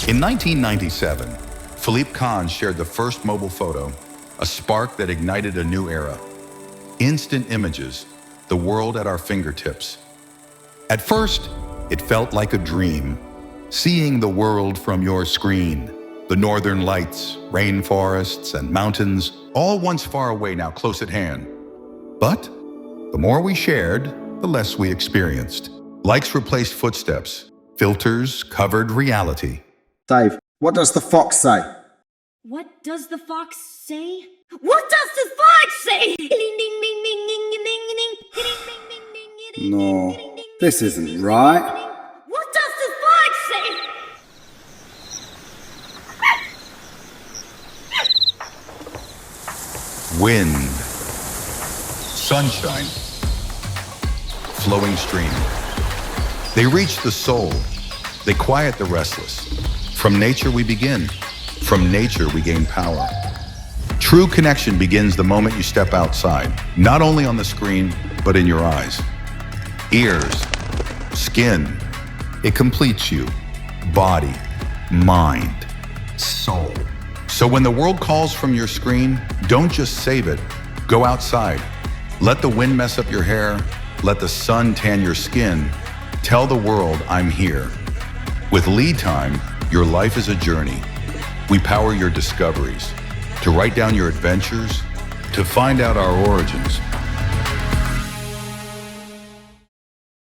In 1997, Philippe Kahn shared the first mobile photo, a spark that ignited a new era. Instant images, the world at our fingertips. At first, it felt like a dream, seeing the world from your screen. The northern lights, rainforests, and mountains, all once far away, now close at hand. But the more we shared, the less we experienced. Likes replaced footsteps. Filters covered reality. Dave, what does the fox say? What does the fox say? What does the fox say? No, this isn't right. What does the fox say? Wind, sunshine, flowing stream. They reach the soul. They quiet the restless. From nature we begin. From nature we gain power. True connection begins the moment you step outside, not only on the screen, but in your eyes, ears, skin. It completes you. Body, mind, soul. So when the world calls from your screen, don't just save it. Go outside. Let the wind mess up your hair. Let the sun tan your skin. Tell the world I'm here. With LiTime, your life is a journey. We power your discoveries. To write down your adventures, to find out our origins,